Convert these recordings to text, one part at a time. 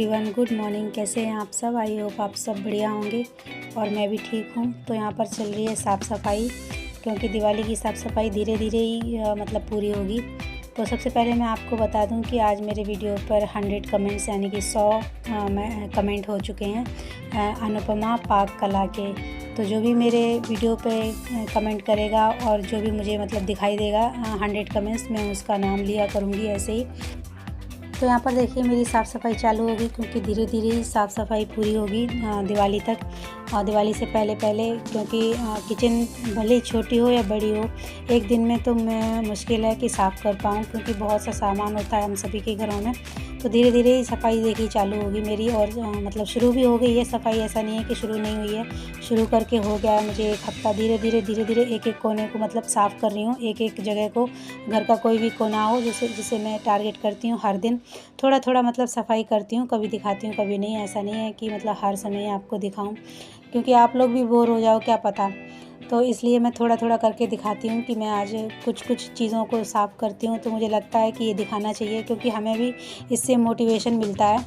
Everyone, good morning. कैसे हैं आप सब? आई होप आप सब बढ़िया होंगे और मैं भी ठीक हूँ। तो यहाँ पर चल रही है साफ़ सफाई, क्योंकि दिवाली की साफ़ सफाई धीरे धीरे ही मतलब पूरी होगी। तो सबसे पहले मैं आपको बता दूं कि आज मेरे वीडियो पर 100 कमेंट्स यानी कि 100 कमेंट हो चुके हैं अनुपमा पाक कला के। तो जो भी मेरे वीडियो पे कमेंट करेगा और जो भी मुझे मतलब दिखाई देगा 100 कमेंट्स, मैं उसका नाम लिया करूँगी ऐसे ही। तो यहाँ पर देखिए मेरी साफ़ सफाई चालू होगी, क्योंकि धीरे धीरे ही साफ़ सफाई पूरी होगी दिवाली तक। दिवाली से पहले पहले, क्योंकि किचन भले ही छोटी हो या बड़ी हो, एक दिन में तो मैं मुश्किल है कि साफ़ कर पाऊँ, क्योंकि बहुत सा सामान होता है हम सभी के घरों में। तो धीरे धीरे ही सफाई देखिए चालू होगी मेरी, और मतलब शुरू भी हो गई है सफाई। ऐसा नहीं है कि शुरू नहीं हुई है, शुरू करके हो गया है मुझे 1 हफ्ता। धीरे धीरे एक एक कोने को मतलब साफ़ कर रही हूँ, एक एक जगह को। घर का कोई भी कोना हो जिसे मैं टारगेट करती हूँ हर दिन थोड़ा थोड़ा मतलब सफाई करती हूँ। कभी दिखाती हूँ कभी नहीं, ऐसा नहीं है कि मतलब हर समय आपको दिखाऊँ, क्योंकि आप लोग भी बोर हो जाओ क्या पता। तो इसलिए मैं थोड़ा थोड़ा करके दिखाती हूँ कि मैं आज कुछ कुछ चीज़ों को साफ़ करती हूँ। तो मुझे लगता है कि ये दिखाना चाहिए, क्योंकि हमें भी इससे मोटिवेशन मिलता है,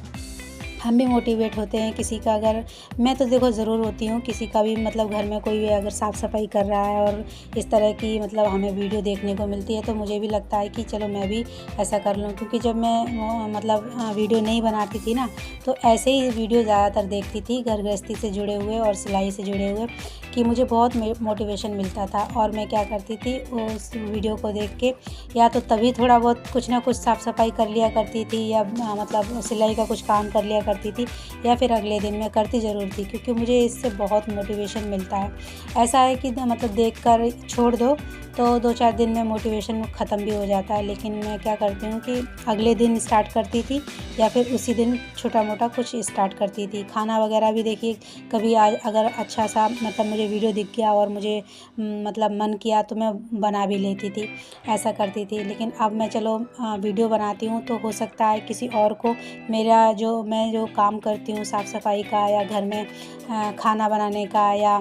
हम भी मोटिवेट होते हैं। किसी का अगर, मैं तो देखो ज़रूर होती हूँ, किसी का भी मतलब घर में कोई भी अगर साफ़ सफाई कर रहा है और इस तरह की मतलब हमें वीडियो देखने को मिलती है, तो मुझे भी लगता है कि चलो मैं भी ऐसा कर लूँ। क्योंकि जब मैं मतलब वीडियो नहीं बनाती थी ना, तो ऐसे ही वीडियो ज़्यादातर देखती थी, घर गृहस्थी से जुड़े हुए और सिलाई से जुड़े हुए, कि मुझे बहुत मोटिवेशन मिलता था। और मैं क्या करती थी, उस वीडियो को देख के या तो तभी थोड़ा बहुत कुछ ना कुछ साफ़ सफाई कर लिया करती थी, या मतलब सिलाई का कुछ काम कर लिया करती थी, या फिर अगले दिन मैं करती ज़रूर थी, क्योंकि मुझे इससे बहुत मोटिवेशन मिलता है। ऐसा है कि मतलब देख कर छोड़ दो तो 2-4 दिन में मोटिवेशन ख़त्म भी हो जाता है। लेकिन मैं क्या करती हूँ कि अगले दिन स्टार्ट करती थी, या फिर उसी दिन छोटा मोटा कुछ स्टार्ट करती थी। खाना वगैरह भी देखिए, कभी आज अगर अच्छा सा मतलब मुझे वीडियो दिख गया और मुझे मतलब मन किया तो मैं बना भी लेती थी, ऐसा करती थी। लेकिन अब मैं चलो वीडियो बनाती हूँ, तो हो सकता है किसी और को मेरा मैं जो काम करती हूँ साफ़ सफाई का, या घर में खाना बनाने का, या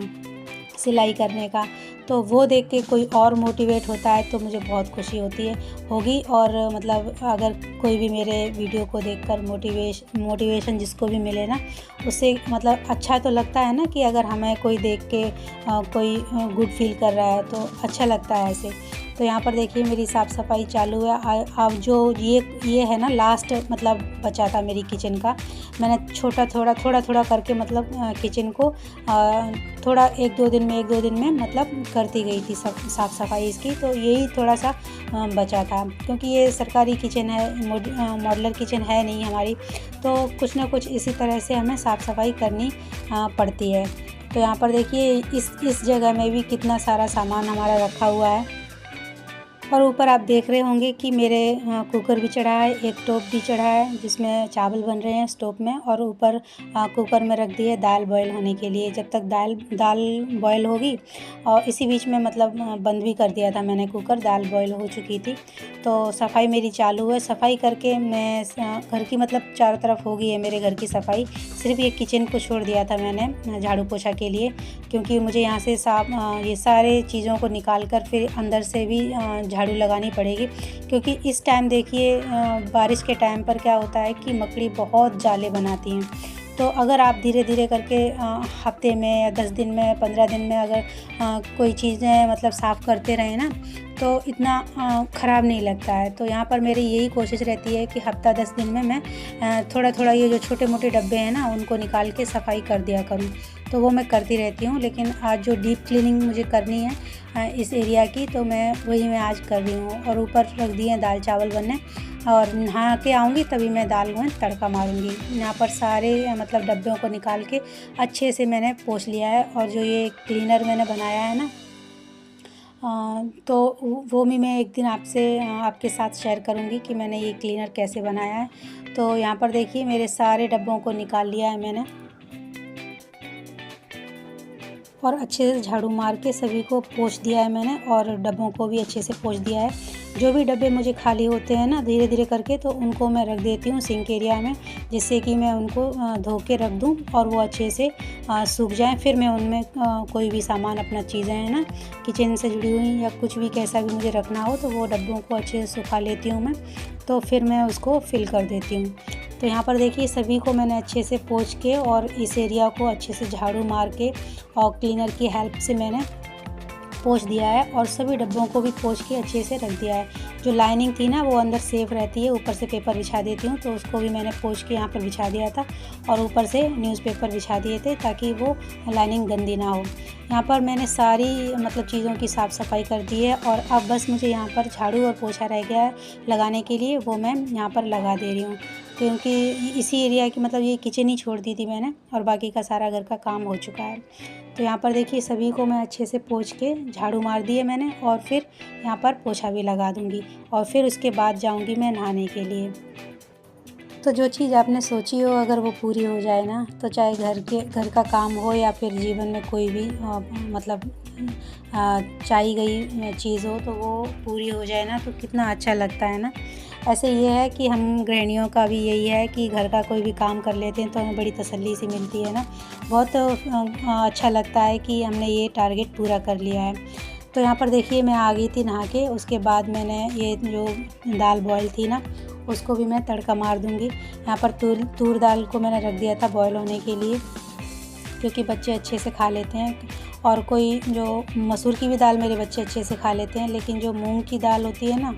सिलाई करने का, तो वो देख के कोई और मोटिवेट होता है तो मुझे बहुत खुशी होगी। और मतलब अगर कोई भी मेरे वीडियो को देखकर मोटिवेशन जिसको भी मिले ना, उससे मतलब अच्छा तो लगता है ना, कि अगर हमें कोई देख के कोई गुड फील कर रहा है तो अच्छा लगता है ऐसे। तो यहाँ पर देखिए मेरी साफ़ सफाई चालू है। अब जो ये है ना, लास्ट मतलब बचा था मेरी किचन का, मैंने थोड़ा थोड़ा करके मतलब किचन को थोड़ा 1-2 दिन में मतलब करती गई थी साफ़ सफाई इसकी। तो यही थोड़ा सा बचा था, क्योंकि ये सरकारी किचन है, मॉड्यूलर किचन है नहीं हमारी, तो कुछ ना कुछ इसी तरह से हमें साफ़ सफाई करनी पड़ती है। तो यहाँ पर देखिए इस जगह में भी कितना सारा सामान हमारा रखा हुआ है। और ऊपर आप देख रहे होंगे कि मेरे कुकर भी चढ़ा है, एक टोप भी चढ़ा है जिसमें चावल बन रहे हैं स्टोव में, और ऊपर कुकर में रख दिए दाल बॉयल होने के लिए। जब तक दाल बॉयल होगी, और इसी बीच में मतलब बंद भी कर दिया था मैंने कुकर, दाल बॉयल हो चुकी थी। तो सफाई मेरी चालू है। सफाई करके मैं घर की मतलब चारों तरफ हो गई है मेरे घर की सफाई। सिर्फ ये किचन को छोड़ दिया था मैंने झाड़ू पोछा के लिए, क्योंकि मुझे यहाँ से ये सारे चीज़ों को निकाल कर फिर अंदर से भी झाड़ू लगानी पड़ेगी। क्योंकि इस टाइम देखिए बारिश के टाइम पर क्या होता है कि मकड़ी बहुत जाले बनाती हैं। तो अगर आप धीरे धीरे करके हफ्ते में या 10 दिन में 15 दिन में अगर कोई चीज़ें मतलब साफ़ करते रहें ना, तो इतना ख़राब नहीं लगता है। तो यहाँ पर मेरी यही कोशिश रहती है कि हफ्ता 10 दिन में मैं थोड़ा थोड़ा ये जो छोटे मोटे डब्बे हैं ना, उनको निकाल के सफाई कर दिया करूँ। तो वो मैं करती रहती हूँ। लेकिन आज जो डीप क्लीनिंग मुझे करनी है इस एरिया की, तो मैं आज कर रही हूँ। और ऊपर रख दिए हैं दाल चावल बनने, और नहा के आऊँगी तभी मैं दाल में तड़का मारूँगी। यहाँ पर सारे मतलब डब्बों को निकाल के अच्छे से मैंने पोंछ लिया है। और जो ये क्लीनर मैंने बनाया है ना, तो वो भी मैं एक दिन आपके साथ शेयर करूँगी कि मैंने ये क्लीनर कैसे बनाया है। तो यहाँ पर देखिए मेरे सारे डब्बों को निकाल लिया है मैंने, और अच्छे से झाड़ू मार के सभी को पोंछ दिया है मैंने, और डब्बों को भी अच्छे से पोंछ दिया है। जो भी डब्बे मुझे खाली होते हैं ना धीरे धीरे करके, तो उनको मैं रख देती हूँ सिंक एरिया में, जिससे कि मैं उनको धो के रख दूँ और वो अच्छे से सूख जाएं। फिर मैं उनमें कोई भी सामान अपना चीज़ें हैं ना किचन से जुड़ी हुई या कुछ भी कैसा भी मुझे रखना हो, तो वो डब्बों को अच्छे से सुखा लेती हूँ मैं। तो फिर मैं उसको फिल कर देती हूँ। तो यहाँ पर देखिए सभी को मैंने अच्छे से पोंछ के और इस एरिया को अच्छे से झाड़ू मार के और क्लीनर की हेल्प से मैंने पोंछ दिया है और सभी डब्बों को भी पोंछ के अच्छे से रख दिया है। जो लाइनिंग थी ना वो अंदर सेफ रहती है, ऊपर से पेपर बिछा देती हूँ, तो उसको भी मैंने पोंछ के यहाँ पर बिछा दिया था और ऊपर से न्यूज़पेपर बिछा दिए थे ताकि वो लाइनिंग गंदी ना हो। यहाँ पर मैंने सारी मतलब चीज़ों की साफ़ सफाई कर दी है और अब बस मुझे यहाँ पर झाड़ू और पोछा रह गया है लगाने के लिए, वो मैं यहाँ पर लगा दे रही हूँ क्योंकि इसी एरिया की मतलब ये किचन ही छोड़ दी थी मैंने और बाकी का सारा घर का काम हो चुका है। तो यहाँ पर देखिए सभी को मैं अच्छे से पोंछ के झाड़ू मार दिए मैंने और फिर यहाँ पर पोछा भी लगा दूँगी और फिर उसके बाद जाऊँगी मैं नहाने के लिए। तो जो चीज़ आपने सोची हो अगर वो पूरी हो जाए ना, तो चाहे घर का काम हो या फिर जीवन में कोई भी मतलब चाही गई चीज़ हो तो वो पूरी हो जाए ना, तो कितना अच्छा लगता है ना। ऐसे ये है कि हम गृहिणियों का भी यही है कि घर का कोई भी काम कर लेते हैं तो हमें बड़ी तसल्ली सी मिलती है ना, बहुत अच्छा लगता है कि हमने ये टारगेट पूरा कर लिया है। तो यहाँ पर देखिए मैं आ गई थी नहा के, उसके बाद मैंने ये जो दाल बॉयल थी ना उसको भी मैं तड़का मार दूँगी। यहाँ पर तूर दाल को मैंने रख दिया था बॉयल होने के लिए क्योंकि बच्चे अच्छे से खा लेते हैं और कोई जो मसूर की भी दाल मेरे बच्चे अच्छे से खा लेते हैं, लेकिन जो मूंग की दाल होती है ना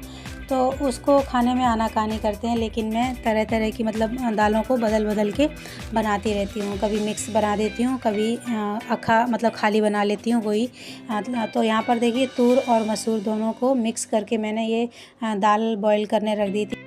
तो उसको खाने में आनाकानी करते हैं। लेकिन मैं तरह तरह की मतलब दालों को बदल के बनाती रहती हूँ, कभी मिक्स बना देती हूँ, कभी अखा मतलब खाली बना लेती हूँ वही। तो यहाँ पर देखिए तूर और मसूर दोनों को मिक्स करके मैंने ये दाल बॉईल करने रख दी थी।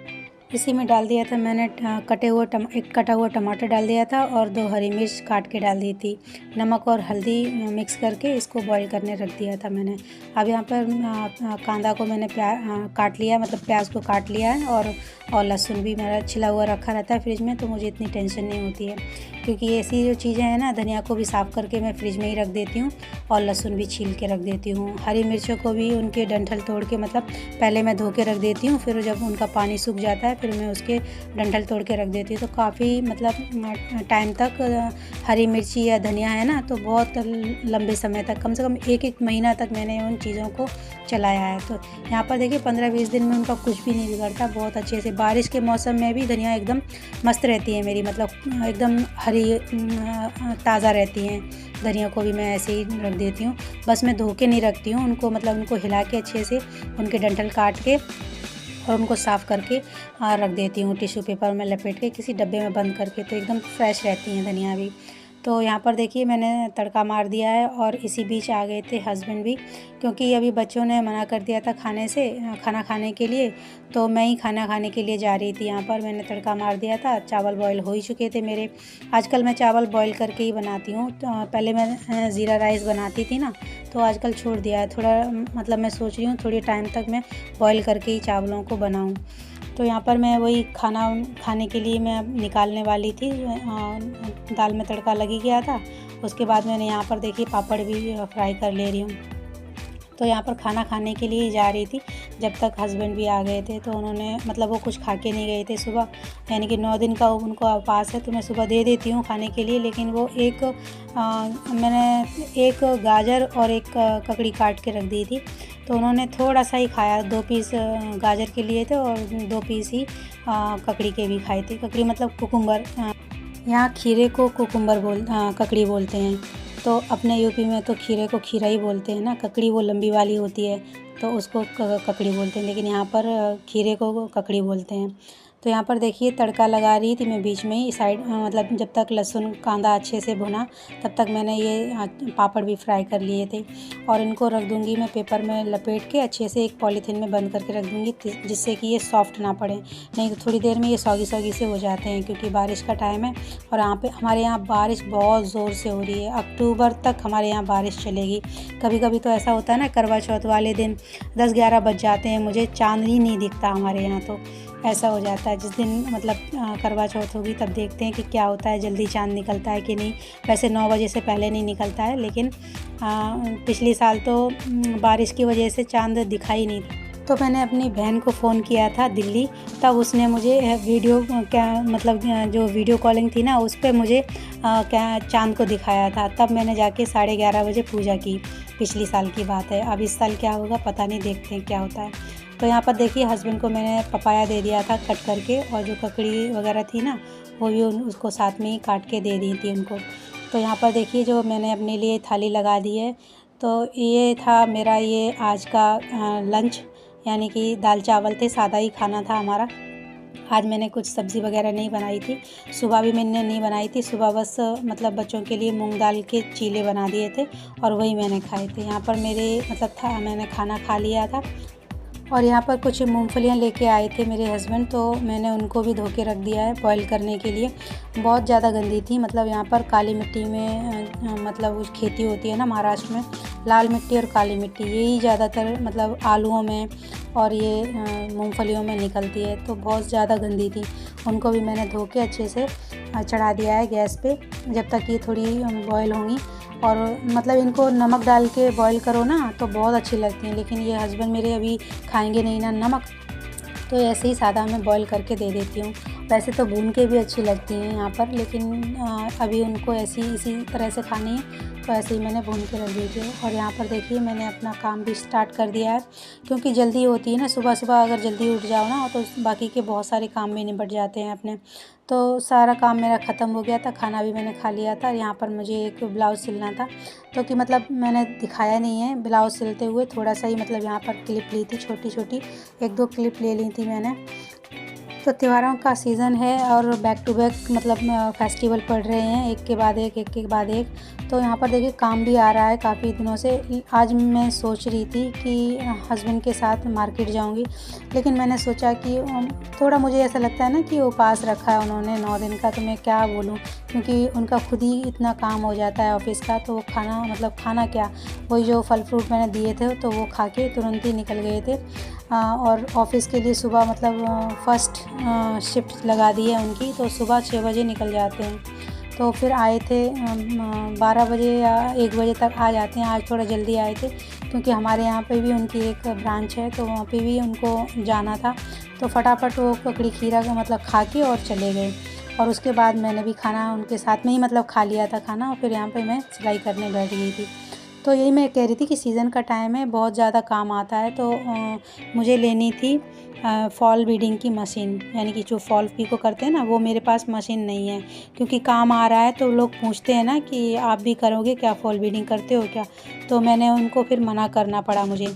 इसी में डाल दिया था मैंने एक कटा हुआ टमाटर डाल दिया था और 2 हरी मिर्च काट के डाल दी थी। नमक और हल्दी मिक्स करके इसको बॉईल करने रख दिया था मैंने। अब यहाँ पर कांदा को मैंने काट लिया, मतलब प्याज को काट लिया है और लहसुन भी मेरा छिला हुआ रखा रहता है फ्रिज में, तो मुझे इतनी टेंशन नहीं होती है क्योंकि ऐसी जो चीज़ें हैं ना, धनिया को भी साफ़ करके मैं फ्रिज में ही रख देती हूँ और लहसुन भी छील के रख देती हूँ। हरी मिर्चों को भी उनके डंठल तोड़ के मतलब पहले मैं धो के रख देती हूँ, फिर जब उनका पानी सूख जाता है फिर मैं उसके डंठल तोड़ के रख देती हूँ। तो काफ़ी मतलब टाइम तक हरी मिर्ची या धनिया है ना, तो बहुत लंबे समय तक, कम से कम 1 महीना तक मैंने उन चीज़ों को चलाया है। तो यहाँ पर देखिए 15-20 दिन में उनका कुछ भी नहीं बिगड़ता, बहुत अच्छे से। बारिश के मौसम में भी धनिया एकदम मस्त रहती है मेरी, मतलब एकदम हरी ताज़ा रहती हैं। धनिया को भी मैं ऐसे ही रख देती हूँ, बस मैं धो के नहीं रखती हूँ उनको, मतलब उनको हिला के अच्छे से उनके डंठल काट के और उनको साफ़ करके रख देती हूँ टिश्यू पेपर में लपेट के किसी डब्बे में बंद करके, तो एकदम फ्रेश रहती हैं धनिया भी। तो यहाँ पर देखिए मैंने तड़का मार दिया है और इसी बीच आ गए थे हस्बैंड भी, क्योंकि अभी बच्चों ने मना कर दिया था खाना खाने के लिए, तो मैं ही खाना खाने के लिए जा रही थी। यहाँ पर मैंने तड़का मार दिया था, चावल बॉईल हो ही चुके थे मेरे। आजकल मैं चावल बॉईल करके ही बनाती हूँ, तो पहले मैं ज़ीरा राइस बनाती थी ना, तो आजकल छोड़ दिया है थोड़ा, मतलब मैं सोच रही हूँ थोड़ी टाइम तक मैं बॉईल करके ही चावलों को बनाऊँ। तो यहाँ पर मैं वही खाना खाने के लिए मैं निकालने वाली थी, दाल में तड़का लग ही गया था। उसके बाद मैंने यहाँ पर देखिए पापड़ भी फ्राई कर ले रही हूँ। तो यहाँ पर खाना खाने के लिए ही जा रही थी, जब तक हस्बैंड भी आ गए थे। तो उन्होंने मतलब वो कुछ खा के नहीं गए थे सुबह, यानी कि 9 दिन का उनको अवकाश है, तो मैं सुबह दे देती हूँ खाने के लिए। लेकिन वो मैंने एक गाजर और एक ककड़ी काट के रख दी थी, तो उन्होंने थोड़ा सा ही खाया, 2 पीस गाजर के लिए थे और 2 पीस ही ककड़ी के भी खाए थे। ककड़ी मतलब कुकुम्बर, यहाँ खीरे को ककड़ी बोलते हैं, तो अपने यूपी में तो खीरे को खीरा ही बोलते हैं ना, ककड़ी वो लंबी वाली होती है तो उसको ककड़ी बोलते हैं, लेकिन यहाँ पर खीरे को ककड़ी बोलते हैं। तो यहाँ पर देखिए तड़का लगा रही थी मैं बीच में ही साइड, मतलब जब तक लहसुन कांदा अच्छे से भुना तब तक मैंने ये पापड़ भी फ्राई कर लिए थे और इनको रख दूँगी मैं पेपर में लपेट के अच्छे से, एक पॉलीथीन में बंद करके रख दूँगी जिससे कि ये सॉफ्ट ना पड़े, नहीं तो थोड़ी देर में ये सौगी से हो जाते हैं क्योंकि बारिश का टाइम है। और यहाँ पे हमारे यहाँ बारिश बहुत ज़ोर से हो रही है, अक्टूबर तक हमारे यहाँ बारिश चलेगी। कभी कभी तो ऐसा होता है ना, करवा चौथ वाले दिन 10-11 बज जाते हैं, मुझे चाँद ही नहीं दिखता हमारे यहाँ, तो ऐसा हो जाता है। जिस दिन मतलब करवा चौथ होगी तब देखते हैं कि क्या होता है, जल्दी चाँद निकलता है कि नहीं। वैसे 9 बजे से पहले नहीं निकलता है, लेकिन पिछले साल तो बारिश की वजह से चाँद दिखाई नहीं। तो मैंने अपनी बहन को फ़ोन किया था दिल्ली, तब उसने मुझे वीडियो क्या मतलब जो वीडियो कॉलिंग थी ना उस पर मुझे क्या चाँद को दिखाया था। तब मैंने जाके 11:30 बजे पूजा की। पिछली साल की बात है, अब इस साल क्या होगा पता नहीं, देखते हैं क्या होता है। तो यहाँ पर देखिए हस्बैंड को मैंने पपाया दे दिया था कट करके, और जो ककड़ी वगैरह थी ना वो भी उसको साथ में ही काट के दे दी थी उनको। तो यहाँ पर देखिए जो मैंने अपने लिए थाली लगा दी है। तो ये था मेरा ये आज का लंच, यानी कि दाल चावल थे, सादा ही खाना था हमारा। आज मैंने कुछ सब्ज़ी वगैरह नहीं बनाई थी, सुबह भी मैंने नहीं बनाई थी। सुबह बस मतलब बच्चों के लिए मूंग दाल के चीले बना दिए थे और वही मैंने खाए थे। यहाँ पर मेरे मतलब था, मैंने खाना खा लिया था। और यहाँ पर कुछ मूंगफलियाँ लेके आए थे मेरे हस्बैंड, तो मैंने उनको भी धो के रख दिया है बॉईल करने के लिए। बहुत ज़्यादा गंदी थी, मतलब यहाँ पर काली मिट्टी में मतलब खेती होती है ना महाराष्ट्र में, लाल मिट्टी और काली मिट्टी यही ज़्यादातर मतलब आलूओं में और ये मूंगफलियों में निकलती है, तो बहुत ज़्यादा गंदी थी। उनको भी मैंने धो के अच्छे से चढ़ा दिया है गैस पे, जब तक ये थोड़ी बॉईल होंगी। और मतलब इनको नमक डाल के बॉईल करो ना तो बहुत अच्छी लगती हैं, लेकिन ये हस्बैंड मेरे अभी खाएंगे नहीं ना नमक, तो ऐसे ही सादा मैं बॉईल करके दे देती हूँ। वैसे तो भून के भी अच्छी लगती हैं यहाँ पर, लेकिन अभी उनको ऐसी इसी तरह से खानी है तो ऐसे ही मैंने भून के रख दी थी। और यहाँ पर देखिए मैंने अपना काम भी स्टार्ट कर दिया है, क्योंकि जल्दी होती है ना, सुबह सुबह अगर जल्दी उठ जाओ ना तो बाकी के बहुत सारे काम भी निपट जाते हैं अपने। तो सारा काम मेरा ख़त्म हो गया था, खाना भी मैंने खा लिया था। यहाँ पर मुझे एक ब्लाउज़ सिलना था, तो कि मतलब मैंने दिखाया नहीं है ब्लाउज़ सिलते हुए, थोड़ा सा ही मतलब यहाँ पर क्लिप ली थी, छोटी छोटी 1-2 क्लिप ले ली थी मैंने। तो त्योहारों का सीज़न है और बैक टू बैक मतलब फेस्टिवल पड़ रहे हैं, एक के बाद एक, एक के बाद एक। तो यहाँ पर देखिए काम भी आ रहा है काफ़ी दिनों से। आज मैं सोच रही थी कि हस्बैंड के साथ मार्केट जाऊँगी, लेकिन मैंने सोचा कि थोड़ा मुझे ऐसा लगता है ना कि उपवास रखा है उन्होंने 9 दिन का, तो मैं क्या बोलूँ, क्योंकि उनका खुद ही इतना काम हो जाता है ऑफिस का। तो वो खाना मतलब खाना क्या, वही जो फल फ्रूट मैंने दिए थे तो वो खा के तुरंत ही निकल गए थे। और ऑफ़िस के लिए सुबह मतलब फ़र्स्ट शिफ्ट लगा दी है उनकी, तो सुबह 6 बजे निकल जाते हैं। तो फिर आए थे 12 बजे या 1 बजे तक आ जाते हैं। आज थोड़ा जल्दी आए थे, क्योंकि हमारे यहाँ पे भी उनकी एक ब्रांच है, तो वहाँ पे भी उनको जाना था। तो फटाफट वो ककड़ी खीरा का मतलब खा के और चले गए। और उसके बाद मैंने भी खाना उनके साथ में ही मतलब खा लिया था खाना, और फिर यहाँ पे मैं सिलाई करने बैठ गई थी। तो यही मैं कह रही थी कि सीज़न का टाइम है, बहुत ज़्यादा काम आता है। तो मुझे लेनी थी फॉल बीडिंग की मशीन, यानी कि जो फॉल पीको करते हैं ना, वो मेरे पास मशीन नहीं है। क्योंकि काम आ रहा है तो लोग पूछते हैं ना कि आप भी करोगे क्या, फॉल बीडिंग करते हो क्या, तो मैंने उनको फिर मना करना पड़ा मुझे।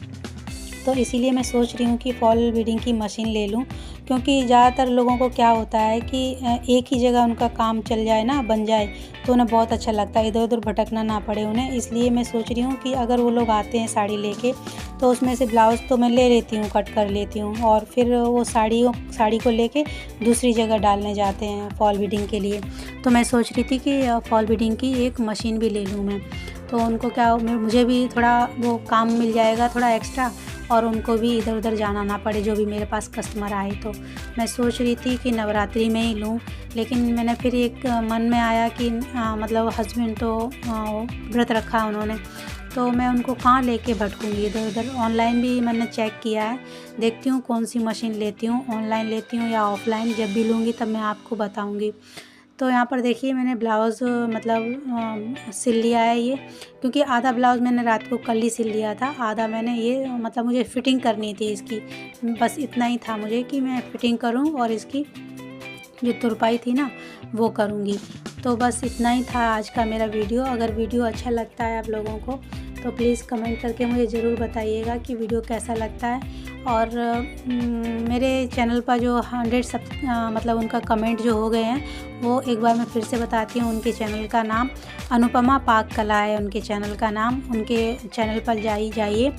तो इसीलिए मैं सोच रही हूँ कि फॉल बीडिंग की मशीन ले लूँ, क्योंकि ज़्यादातर लोगों को क्या होता है कि एक ही जगह उनका काम चल जाए ना, बन जाए, तो उन्हें बहुत अच्छा लगता है, इधर उधर भटकना ना पड़े उन्हें। इसलिए मैं सोच रही हूँ कि अगर वो लोग आते हैं साड़ी लेके, तो उसमें से ब्लाउज़ तो मैं ले लेती हूँ, कट कर लेती हूँ, और फिर वो साड़ी को लेके दूसरी जगह डालने जाते हैं फॉल बीडिंग के लिए। तो मैं सोच रही थी कि फॉल बीडिंग की एक मशीन भी ले लूँ मैं, तो उनको क्या, मुझे भी थोड़ा वो काम मिल जाएगा थोड़ा एक्स्ट्रा, और उनको भी इधर उधर जाना ना पड़े जो भी मेरे पास कस्टमर आए। तो मैं सोच रही थी कि नवरात्रि में ही लूँ, लेकिन मैंने फिर एक मन में आया कि मतलब हस्बैंड तो व्रत रखा उन्होंने, तो मैं उनको कहाँ लेके भटकूँगी इधर उधर। ऑनलाइन भी मैंने चेक किया है, देखती हूँ कौन सी मशीन लेती हूँ, ऑनलाइन लेती हूँ या ऑफ़लाइन। जब भी लूँगी तब मैं आपको बताऊँगी। तो यहाँ पर देखिए मैंने ब्लाउज़ मतलब सिल लिया है ये, क्योंकि आधा ब्लाउज़ मैंने रात को कल ही सिल लिया था, आधा मैंने ये मतलब मुझे फ़िटिंग करनी थी इसकी। बस इतना ही था मुझे कि मैं फ़िटिंग करूँ और इसकी जो तुरपाई थी ना वो करूँगी। तो बस इतना ही था आज का मेरा वीडियो। अगर वीडियो अच्छा लगता है आप लोगों को तो प्लीज़ कमेंट करके मुझे ज़रूर बताइएगा कि वीडियो कैसा लगता है। और मेरे चैनल पर जो 100 मतलब उनका कमेंट जो हो गए हैं, वो एक बार मैं फिर से बताती हूँ। उनके चैनल का नाम अनुपमा पाक कला है, उनके चैनल का नाम। उनके चैनल पर जाइए,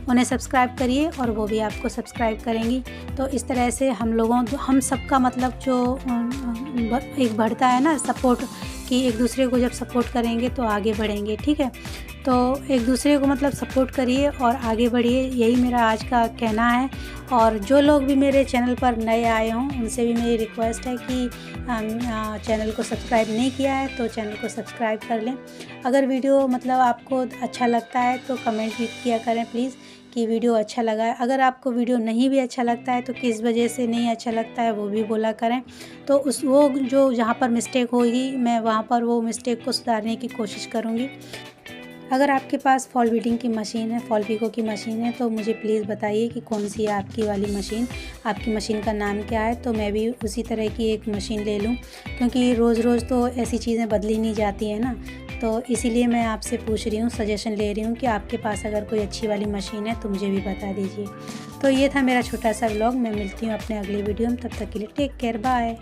उन्हें सब्सक्राइब करिए और वो भी आपको सब्सक्राइब करेंगी। तो इस तरह से हम सबका मतलब जो एक बढ़ता है ना सपोर्ट, कि एक दूसरे को जब सपोर्ट करेंगे तो आगे बढ़ेंगे। ठीक है, तो एक दूसरे को मतलब सपोर्ट करिए और आगे बढ़िए, यही मेरा आज का कहना है। और जो लोग भी मेरे चैनल पर नए आए हों, उनसे भी मेरी रिक्वेस्ट है कि चैनल को सब्सक्राइब नहीं किया है तो चैनल को सब्सक्राइब कर लें। अगर वीडियो मतलब आपको अच्छा लगता है तो कमेंट भी किया करें प्लीज़, कि वीडियो अच्छा लगा है। अगर आपको वीडियो नहीं भी अच्छा लगता है तो किस वजह से नहीं अच्छा लगता है वो भी बोला करें। तो वो जो जहाँ पर मिस्टेक होगी मैं वहाँ पर वो मिस्टेक को सुधारने की कोशिश करूँगी। अगर आपके पास फॉल बीटिंग की मशीन है, फॉल पिको की मशीन है, तो मुझे प्लीज़ बताइए कि कौन सी है आपकी वाली मशीन, आपकी मशीन का नाम क्या है, तो मैं भी उसी तरह की एक मशीन ले लूँ, क्योंकि रोज़ रोज़ तो ऐसी चीज़ें बदली नहीं जाती हैं ना। तो इसीलिए मैं आपसे पूछ रही हूँ, सजेशन ले रही हूँ कि आपके पास अगर कोई अच्छी वाली मशीन है तो मुझे भी बता दीजिए। तो ये था मेरा छोटा सा व्लॉग। मैं मिलती हूँ अपने अगले वीडियो में, तब तक के लिए टेक केयर, बाय।